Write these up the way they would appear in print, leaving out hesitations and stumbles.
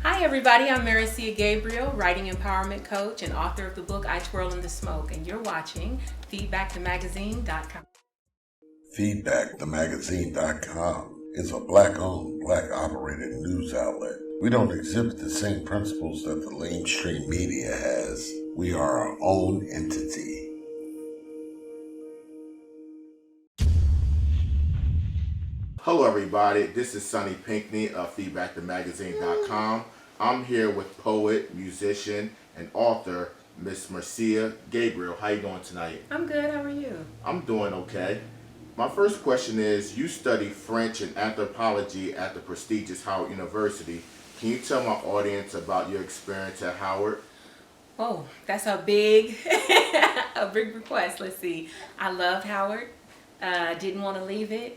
Hi everybody, I'm Meres-Sia Gabriel, writing empowerment coach and author of the book I Twirl in the Smoke, and you're watching Feedbackthemagazine.com. Feedbackthemagazine.com is a black-owned, black-operated news outlet. We don't exhibit the same principles that the mainstream media has. We are our own entity. Hello, everybody. This is Sonny Pinkney of Feedbackthemagazine.com. I'm here with poet, musician, and author Miss Meres-Sia Gabriel. How you doing tonight? I'm good, how are you? I'm doing okay. My first question is, you study French and anthropology at the prestigious Howard University. Can you tell my audience about your experience at Howard? Oh, that's a big, a big request. Let's see. I loved Howard. Didn't want to leave it.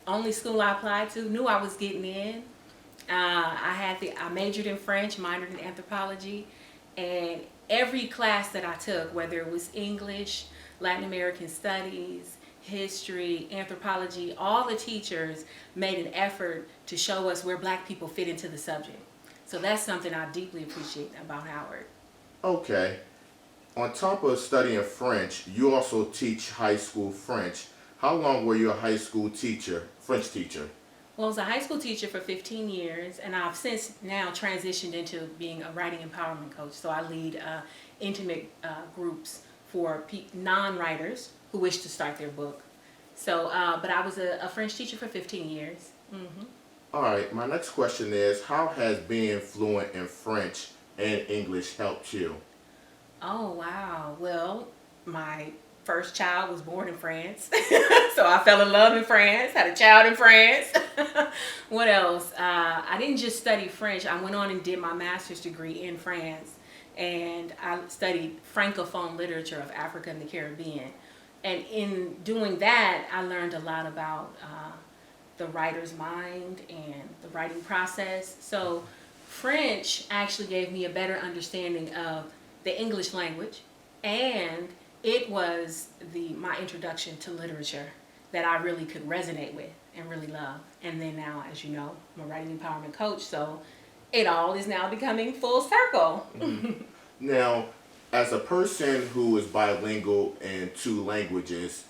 Only school I applied to. Knew I was getting in. I majored in French, minored in anthropology, and every class that I took, whether it was English, Latin American studies, history, anthropology, all the teachers made an effort to show us where Black people fit into the subject. So that's something I deeply appreciate about Howard. Okay. On top of studying French, you also teach high school French. How long were you a high school teacher, French teacher? Well, I was a high school teacher for 15 years, and I've since now transitioned into being a writing empowerment coach. So I lead intimate groups for non-writers who wish to start their book. So, but I was a French teacher for 15 years. Mm-hmm. All right, my next question is, how has being fluent in French and English helped you? Oh, wow. Well, my first child was born in France. So I fell in love in France, had a child in France. What else? I didn't just study French. I went on and did my master's degree in France. And I studied Francophone literature of Africa and the Caribbean. And in doing that, I learned a lot about the writer's mind and the writing process. So French actually gave me a better understanding of the English language, and it was my introduction to literature that I really could resonate with and really love. And then now, as you know, I'm a writing empowerment coach, so it all is now becoming full circle. Mm-hmm. Now, as a person who is bilingual in two languages,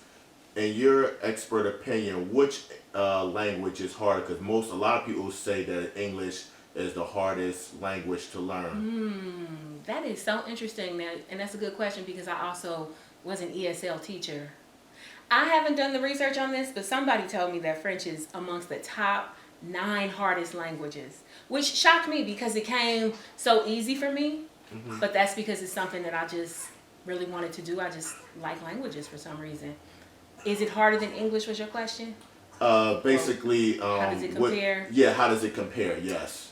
in your expert opinion, which language is harder? Because a lot of people say that English is the hardest language to learn. That is so interesting, and that's a good question because I also was an ESL teacher. I haven't done the research on this, but somebody told me that French is amongst the top 9 hardest languages, which shocked me because it came so easy for me. Mm-hmm. But that's because it's something that I just really wanted to do. I just like languages for some reason. Is it harder than English, was your question? Basically, how does it compare? How does it compare? Yes.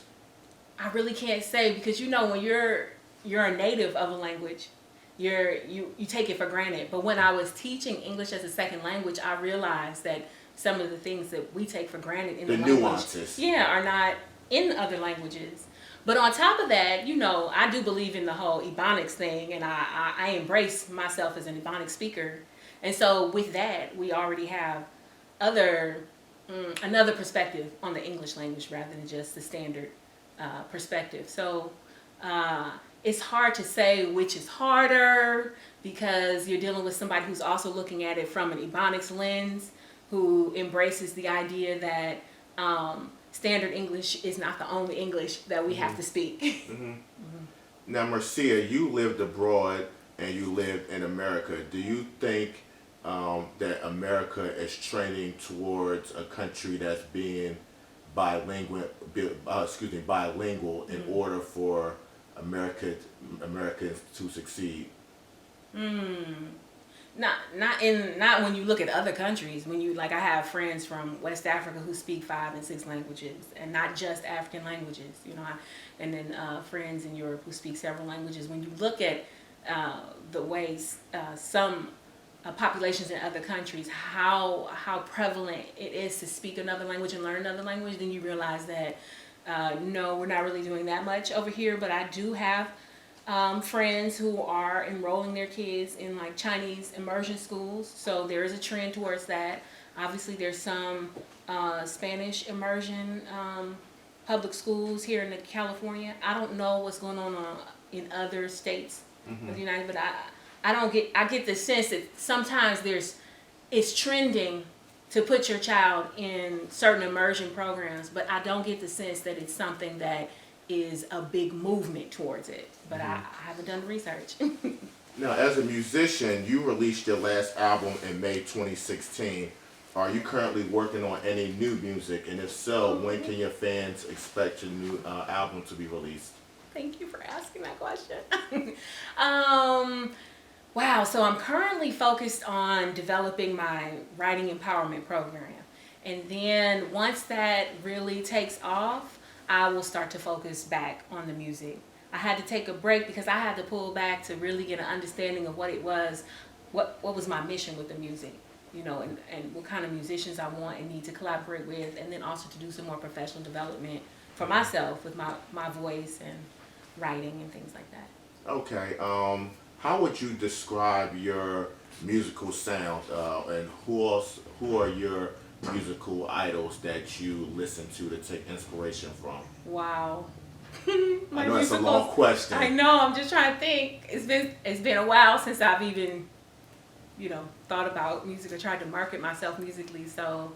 I really can't say because when you're a native of a language, you take it for granted. But when I was teaching English as a second language, I realized that some of the things that we take for granted in the language, nuances, are not in other languages. But on top of that, I do believe in the whole Ebonics thing, and I embrace myself as an Ebonics speaker. And so with that, we already have another perspective on the English language rather than just the standard perspective. So it's hard to say which is harder because you're dealing with somebody who's also looking at it from an Ebonics lens, who embraces the idea that standard English is not the only English that we have to speak. Mm-hmm. Now, Meres-Sia, you lived abroad and you lived in America. Do you think that America is trending towards a country that's being bilingual in order for Americans to succeed? Not when you look at other countries. I have friends from West Africa who speak 5 and 6 languages, and not just African languages. And then friends in Europe who speak several languages. When you look at the ways some populations in other countries, how prevalent it is to speak another language and learn another language, then you realize that no, we're not really doing that much over here. But I do have friends who are enrolling their kids in Chinese immersion schools, so there is a trend towards that. Obviously, there's some Spanish immersion public schools here in California. I don't know what's going on in other states of the United, but I get the sense that sometimes it's trending to put your child in certain immersion programs, but I don't get the sense that it's something that is a big movement towards it. But I haven't done the research. Now, as a musician, you released your last album in May 2016. Are you currently working on any new music? And if so, when can your fans expect your new album to be released? Thank you for asking that question. Wow, so I'm currently focused on developing my writing empowerment program. And then once that really takes off, I will start to focus back on the music. I had to take a break because I had to pull back to really get an understanding of what it was, what was my mission with the music, you know, and what kind of musicians I want and need to collaborate with, and then also to do some more professional development for myself with my voice and writing and things like that. Okay. How would you describe your musical sound, and who are your musical idols that you listen to take inspiration from? Wow. I know it's a long question. I know. I'm just trying to think. It's been a while since I've even, you know, thought about music or tried to market myself musically. So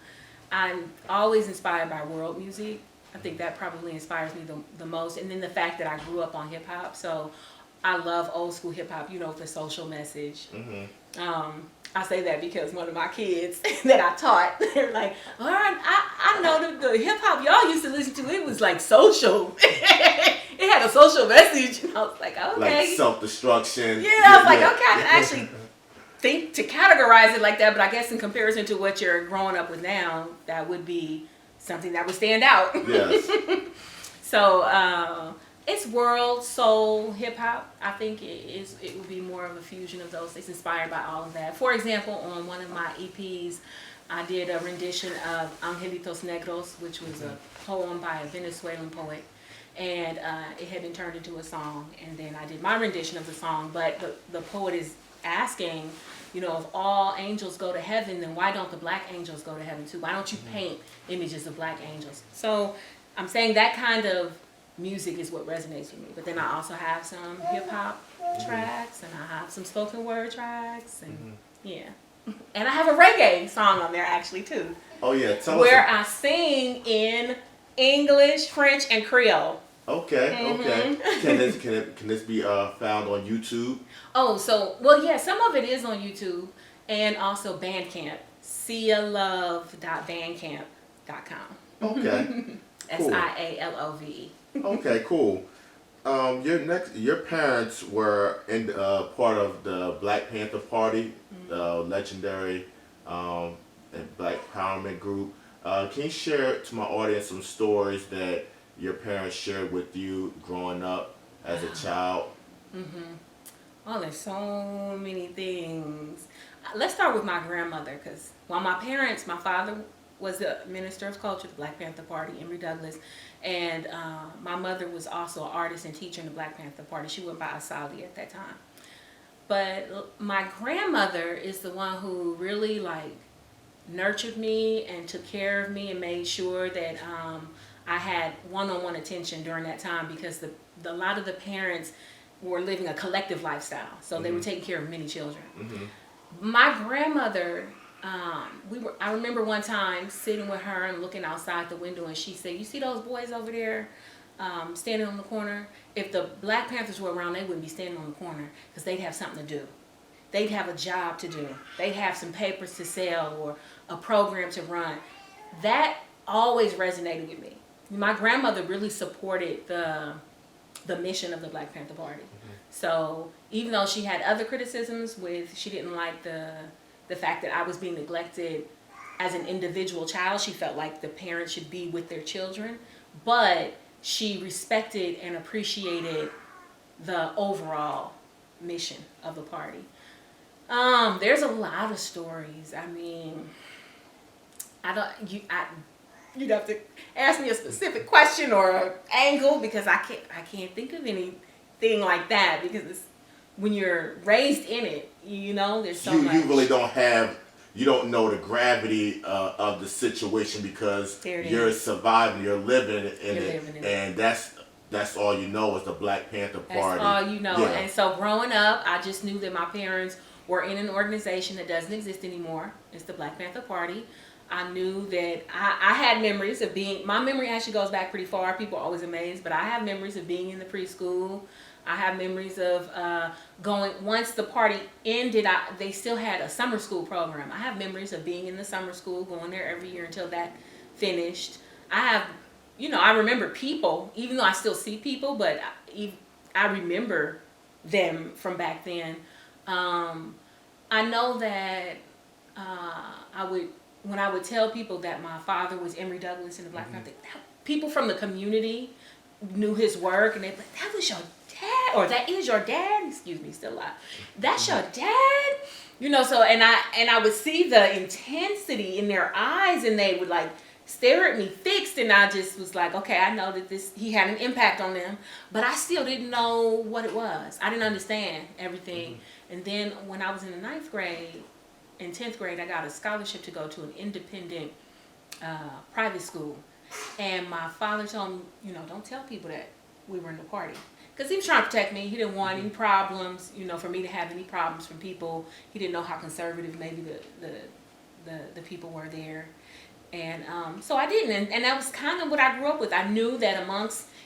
I'm always inspired by world music. I think that probably inspires me the most. And then the fact that I grew up on hip hop. So I love old school hip hop, you know, the social message. I say that because one of my kids that I taught, they're like, all right, I know the hip hop y'all used to listen to, it was like social. It had a social message. And I was like, okay. Like self-destruction. Yeah, I was like, okay, I can actually think to categorize it like that, but I guess in comparison to what you're growing up with now, that would be something that would stand out. Yes. So, it's world, soul, hip hop. I think it would be more of a fusion of those. It's inspired by all of that. For example, on one of my EPs, I did a rendition of Angelitos Negros, which was a poem by a Venezuelan poet. And it had been turned into a song. And then I did my rendition of the song. But the poet is asking, you know, if all angels go to heaven, then why don't the black angels go to heaven too? Why don't you paint images of black angels? So I'm saying that kind of music is what resonates with me. But then I also have some hip hop tracks, and I have some spoken word tracks, and yeah. And I have a reggae song on there actually too. Oh yeah, tell us. Where I sing in English, French, and Creole. Okay, okay. Can this be found on YouTube? Oh, so well, yeah. Some of it is on YouTube, and also Bandcamp. sialove.bandcamp.com. Okay. Cool. SIALOVE. Okay, cool. Your parents were in part of the Black Panther Party, legendary and Black Empowerment group. Can you share to my audience some stories that your parents shared with you growing up as a child? Oh, there's so many things. Let's start with my grandmother, because while my father was the minister of culture, the Black Panther Party, Emory Douglas, and my mother was also an artist and teacher in the Black Panther Party. She went by Asali at that time. But my grandmother is the one who really nurtured me and took care of me and made sure that I had one-on-one attention during that time, because a lot of the parents were living a collective lifestyle, so they were taking care of many children. My grandmother, I remember one time sitting with her and looking outside the window, and she said, "You see those boys over there standing on the corner? If the Black Panthers were around, they wouldn't be standing on the corner, because they'd have something to do. They'd have a job to do. They'd have some papers to sell or a program to run." That always resonated with me. My grandmother really supported the mission of the Black Panther Party. So even though she had other criticisms she didn't like the fact that I was being neglected as an individual child. She felt like the parents should be with their children, but she respected and appreciated the overall mission of the party. There's a lot of stories. I mean, you'd have to ask me a specific question or an angle, because I can't think of anything like that, because when you're raised in it, you know, there's so much. You really don't have you don't know the gravity of the situation because There it you're is. surviving, you're living in You're it, living in it. and that's all you know is the Black Panther Party. That's all you know. Yeah. And so growing up, I just knew that my parents were in an organization that doesn't exist anymore. It's the Black Panther Party. I knew that I had memories of being, my memory actually goes back pretty far. People are always amazed, but I have memories of being in the preschool. I have memories of going, once the party ended, they still had a summer school program. I have memories of being in the summer school, going there every year until that finished. I have, I remember people, even though I still see people, but I remember them from back then. I know that when I would tell people that my father was Emory Douglas in the Black Panther, people from the community knew his work, and they'd be like, that was your dad, or that is your dad, excuse me, still alive, that's your dad, so, and I would see the intensity in their eyes, and they would like stare at me fixed, and I just was like, okay, I know that he had an impact on them, but I still didn't know what it was. I didn't understand everything. And then when I was in the 9th grade, in 10th grade, I got a scholarship to go to an independent private school. And my father told me, don't tell people that we were in the party. Because he was trying to protect me. He didn't want any problems, for me to have any problems from people. He didn't know how conservative maybe the people were there. And so I didn't. And that was kind of what I grew up with. I knew that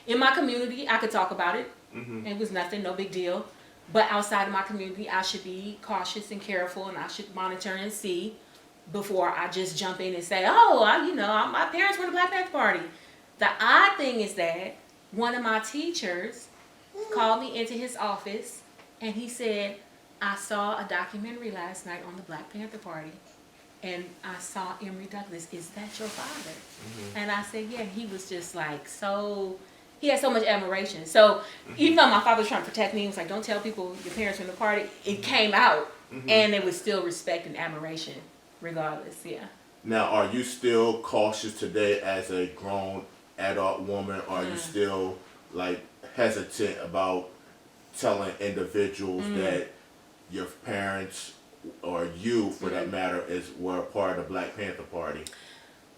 in my community, I could talk about it. It was nothing, no big deal. But outside of my community, I should be cautious and careful, and I should monitor and see before I just jump in and say, my parents were in the Black Panther Party. The odd thing is that one of my teachers called me into his office, and he said, I saw a documentary last night on the Black Panther Party, and I saw Emory Douglas. Is that your father? And I said, yeah. And he was just like he had so much admiration. So even though my father was trying to protect me, he was like, don't tell people your parents were in the party. It came out, and it was still respect and admiration regardless, yeah. Now, are you still cautious today as a grown adult woman? Or are you still like hesitant about telling individuals that your parents, or you for that matter, were a part of the Black Panther Party?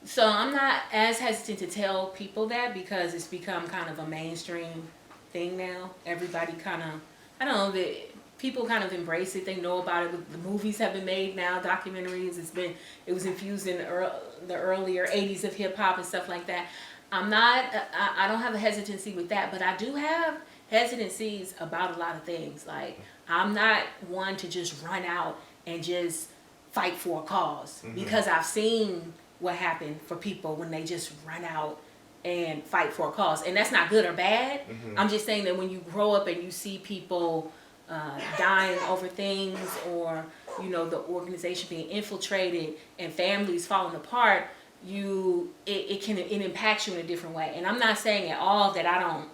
So I'm not as hesitant to tell people that because it's become kind of a mainstream thing now. Everybody kind of, I don't know, people kind of embrace it. They know about it. The movies have been made now, documentaries. It was infused in the earlier 80s of hip hop and stuff like that. I don't have a hesitancy with that, but I do have hesitancies about a lot of things. Like, I'm not one to just run out and just fight for a cause because I've seen what happened for people when they just run out and fight for a cause. And that's not good or bad. I'm just saying that when you grow up and you see people dying over things, or the organization being infiltrated and families falling apart, it impacts you in a different way. And I'm not saying at all that I don't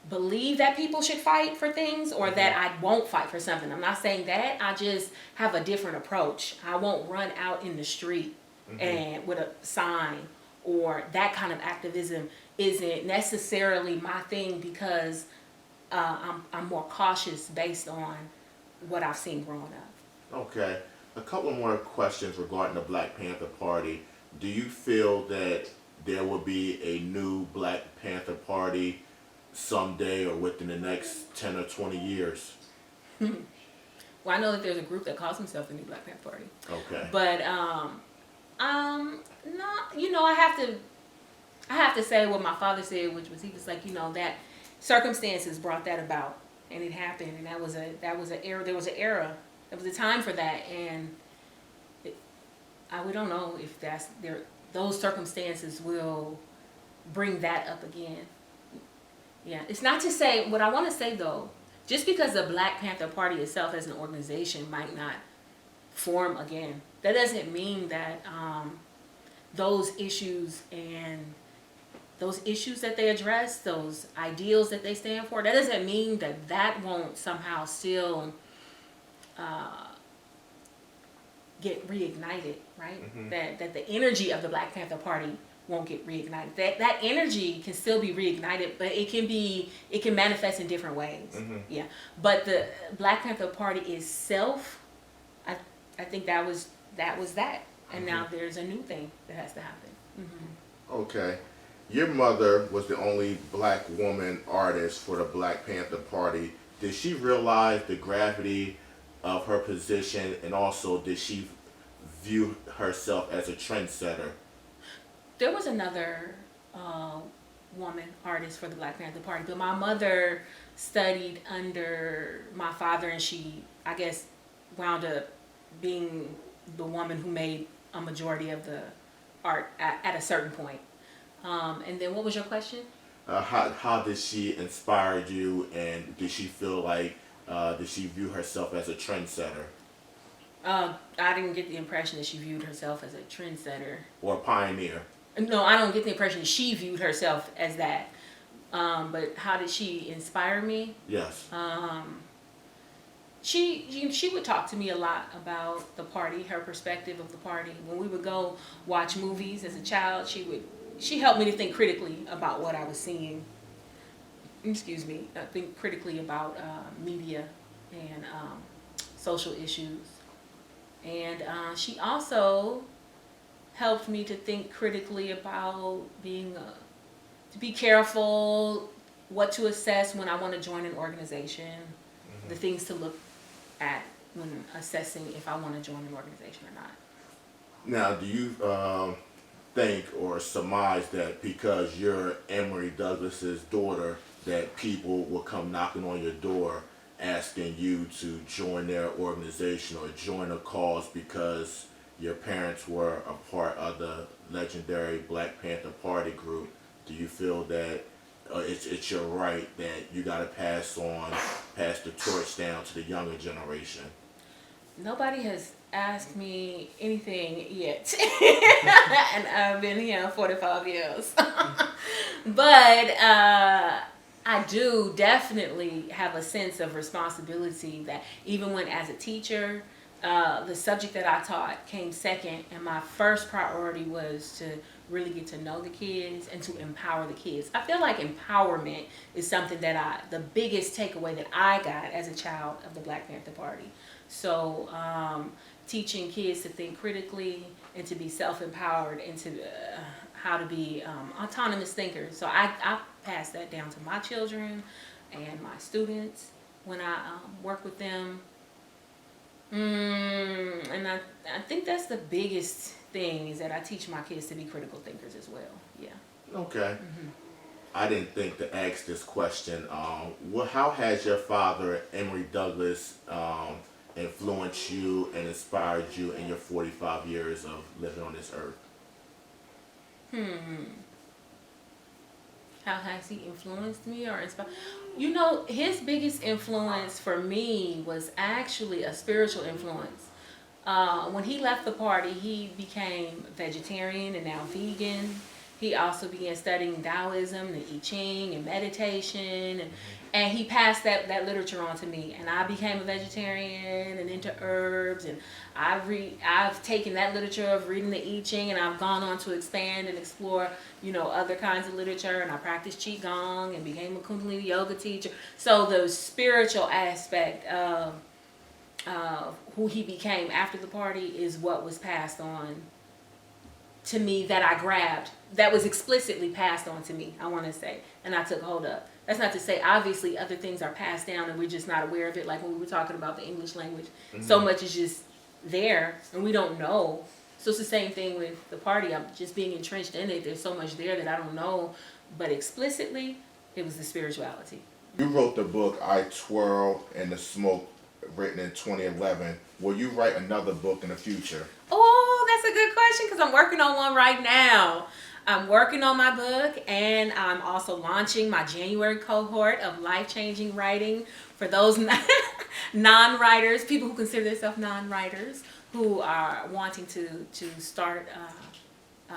believe that people should fight for things, or that I won't fight for something. I'm not saying that. I just have a different approach. I won't run out in the street and with a sign, or that kind of activism isn't necessarily my thing because I'm more cautious based on what I've seen growing up. Okay. A couple more questions regarding the Black Panther Party. Do you feel that there will be a new Black Panther Party someday or within the next 10 or 20 years? Well, I know that there's a group that calls themselves the New Black Panther Party. Okay. But no, I have to say what my father said, which was, he was like, that circumstances brought that about, and it happened, and that was an era. There was a time for that, and we don't know if those circumstances will bring that up again. Yeah, it's not to say, what I want to say though, just because the Black Panther Party itself as an organization might not form again, that doesn't mean that those issues that they address, those ideals that they stand for, that doesn't mean that won't somehow still get reignited, right? That the energy of the Black Panther Party won't get reignited. That energy can still be reignited, but it can manifest in different ways. Yeah. But the Black Panther Party itself, I think that was that was that. And now there's a new thing that has to happen. Okay. Your mother was the only black woman artist for the Black Panther Party. Did she realize the gravity of her position, and also did she view herself as a trendsetter? There was another woman artist for the Black Panther Party, but my mother studied under my father, and she, I guess, wound up being the woman who made a majority of the art at a certain point. And then what was your question? How did she inspire you, and did she feel like, did she view herself as a trendsetter? I didn't get the impression that she viewed herself as a trendsetter. Or a pioneer? No, I don't get the impression that she viewed herself as that. But how did she inspire me? Yes. She would talk to me a lot about the party, her perspective of the party. When we would go watch movies as a child, she helped me to think critically about what I was seeing. Excuse me, think critically about media and social issues. And she also helped me to think critically about to be careful, what to assess when I want to join an organization, the things to look at when assessing if I want to join an organization or not. Now, do you think or surmise that because you're Emory Douglas's daughter, that people will come knocking on your door asking you to join their organization or join a cause because your parents were a part of the legendary Black Panther Party group? Do you feel that it's your right that you got to pass the torch down to the younger generation? Nobody has asked me anything yet. And I've been here 45 years. But I do definitely have a sense of responsibility that even when as a teacher, the subject that I taught came second, and my first priority was to really get to know the kids and to empower the kids. I feel like empowerment is something that the biggest takeaway that I got as a child of the Black Panther Party. So teaching kids to think critically and to be self-empowered and to how to be autonomous thinkers. So I pass that down to my children and my students when I work with them. And I think that's the biggest thing, is that I teach my kids to be critical thinkers as well. Yeah. Okay. I didn't think to ask this question. How has your father, Emory Douglas, influenced you and inspired you in your 45 years of living on this earth? How has he influenced me or inspired? You know, his biggest influence for me was actually a spiritual influence. When he left the party, he became vegetarian and now vegan. He also began studying Taoism and I Ching and meditation, and he passed that literature on to me. And I became a vegetarian and into herbs, and I've taken that literature of reading the I Ching, and I've gone on to expand and explore, other kinds of literature, and I practiced Qigong and became a Kundalini yoga teacher. So the spiritual aspect of who he became after the party is what was passed on to me, that I grabbed, that was explicitly passed on to me, I want to say, and I took hold of. That's not to say, obviously, other things are passed down and we're just not aware of it, like when we were talking about the English language. So much is just there and we don't know. So it's the same thing with the party. I'm just being entrenched in it. There's so much there that I don't know, but explicitly, it was the spirituality. You wrote the book I Twirl in the Smoke, written in 2011. Will you write another book in the future? Oh, that's a good question, because I'm working on one right now. I'm working on my book, and I'm also launching my January cohort of life-changing writing for those non-writers, people who consider themselves non-writers, who are wanting to start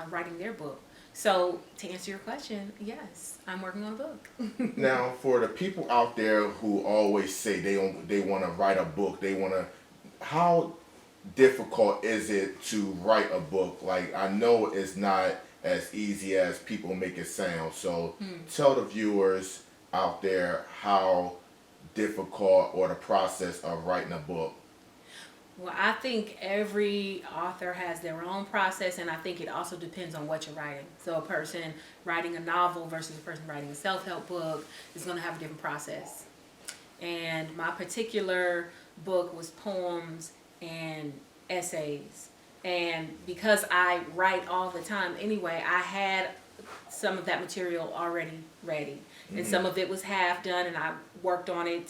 writing their book. So to answer your question, yes, I'm working on a book. Now, for the people out there who always say they want to write a book, how difficult is it to write a book? Like, I know it's not as easy as people make it sound. So tell the viewers out there how difficult or the process of writing a book. Well, I think every author has their own process, and I think it also depends on what you're writing. So a person writing a novel versus a person writing a self-help book is going to have a different process. And my particular book was poems and essays. And because I write all the time anyway, I had some of that material already ready. And some of it was half done, and I worked on it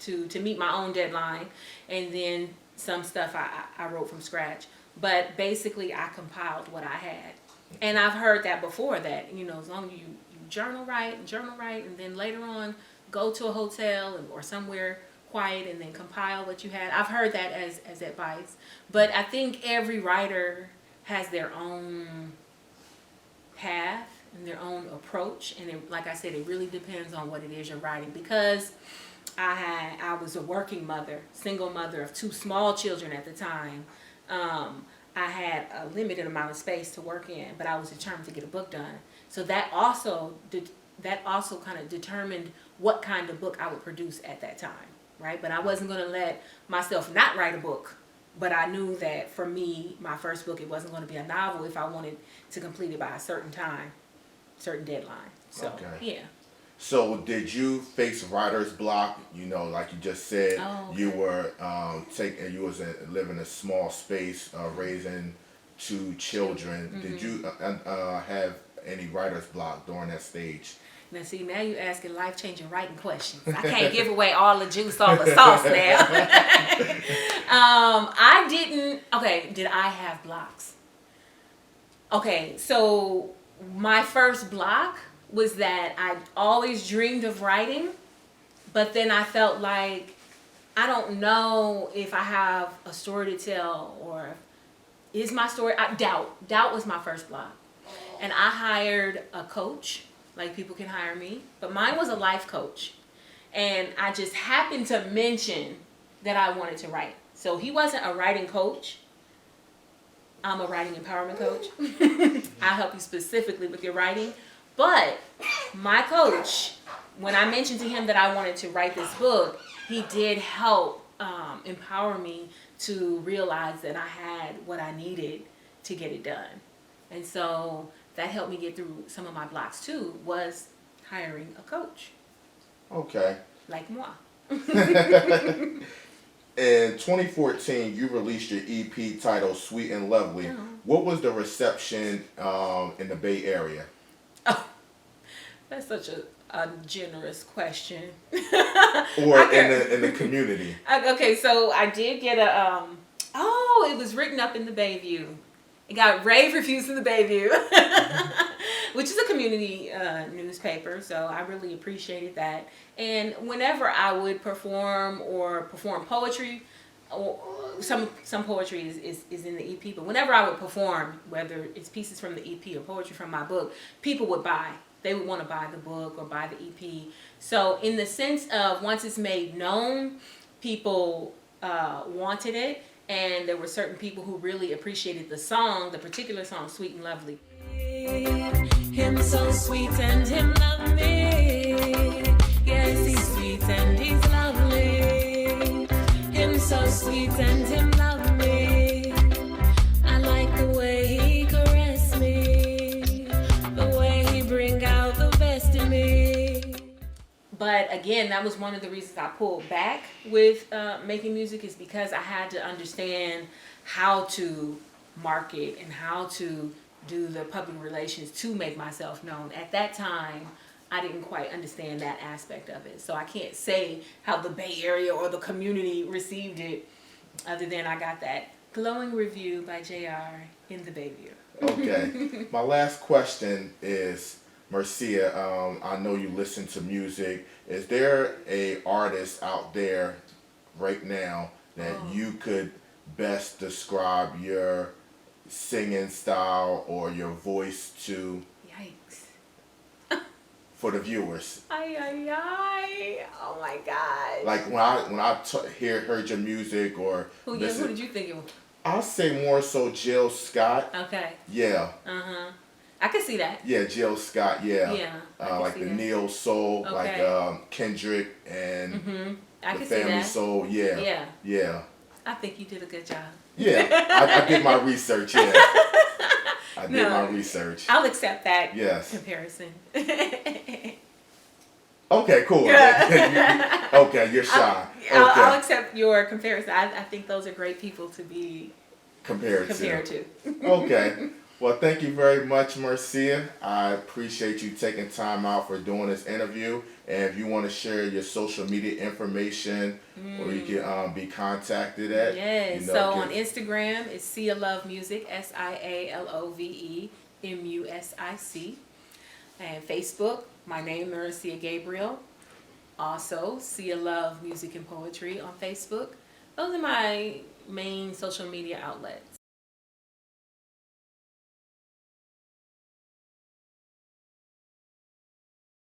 to meet my own deadline. And then some stuff I wrote from scratch. But basically, I compiled what I had. And I've heard that before, that, as long as you journal write, and then later on go to a hotel or somewhere quiet and then compile what you had. I've heard that as advice. But I think every writer has their own path and their own approach. And like I said, it really depends on what it is you're writing. Because I was a working mother, single mother of 2 small children at the time. I had a limited amount of space to work in, but I was determined to get a book done. So that also kind of determined what kind of book I would produce at that time, right? But I wasn't going to let myself not write a book. But I knew that for me, my first book, it wasn't going to be a novel if I wanted to complete it by a certain time, certain deadline. So, yeah. So did you face writer's block? Like you just said, you were you was living in a small space, raising 2 children. Mm-hmm. Did you have any writer's block during that stage? Now you're asking life-changing writing questions. I can't give away all the juice, all the sauce now. I didn't. Okay, did I have blocks? Okay, so my first block was that I always dreamed of writing, but then I felt like I don't know if I have a story to tell, or is my story. Doubt was my first block, and I hired a coach. Like, people can hire me, but mine was a life coach, and I just happened to mention that I wanted to write. So he wasn't a writing coach. I'm a writing empowerment coach. I help you specifically with your writing. But my coach, when I mentioned to him that I wanted to write this book, he did help empower me to realize that I had what I needed to get it done. And so that helped me get through some of my blocks too, was hiring a coach. Okay. Like moi. In 2014, you released your EP titled Sweet and Lovely. Oh. What was the reception in the Bay Area? Oh, that's such a generous question. Or in the community. Okay, so I did get it was written up in the Bayview. It got rave reviews in the Bayview, which is a community newspaper, so I really appreciated that. And whenever I would perform poetry, or some poetry is in the EP, but whenever I would perform, whether it's pieces from the EP or poetry from my book, people would buy. They would want to buy the book or buy the EP. So in the sense of once it's made known, people wanted it. And there were certain people who really appreciated the particular song, Sweet and Lovely. Him so sweet and him love me. Yes, he's sweet and he's lovely. Him so sweet and him love me. I like the way he caress me. The way he bring out the best in me. But again, that was one of the reasons I pulled back with making music, is because I had to understand how to market and how to do the public relations to make myself known. At that time, I didn't quite understand that aspect of it. So I can't say how the Bay Area or the community received it, other than I got that glowing review by JR in the Bayview. Okay. My last question is, Meres-Sia, I know you listen to music. Is there a artist out there right now that you could best describe your singing style or your voice to? Yikes. For the viewers. Oh my God. Like when I heard your music or who did you think it was? I'll say more so Jill Scott. Okay. Yeah. I can see that. Yeah, Jill Scott. Yeah. Yeah. Like the that. Neo Soul, okay. Like Kendrick and the Family Soul. Yeah. Yeah. Yeah. I think you did a good job. Yeah, I did my research. Yeah, I did my research. I'll accept that Yes. comparison. Okay, cool. Yeah. Okay, you're shy. I'll Okay, accept your comparison. I think those are great people to be compared compared to. Okay. Well, thank you very much, Meres-Sia. I appreciate you taking time out for doing this interview. And if you want to share your social media information, or you can be contacted at. Yes. You know, So on Instagram, it's Sia Love Music, SIALOVEMUSIC. And Facebook, my name, Meres-Sia Gabriel. Also, Sia Love Music and Poetry on Facebook. Those are my main social media outlets.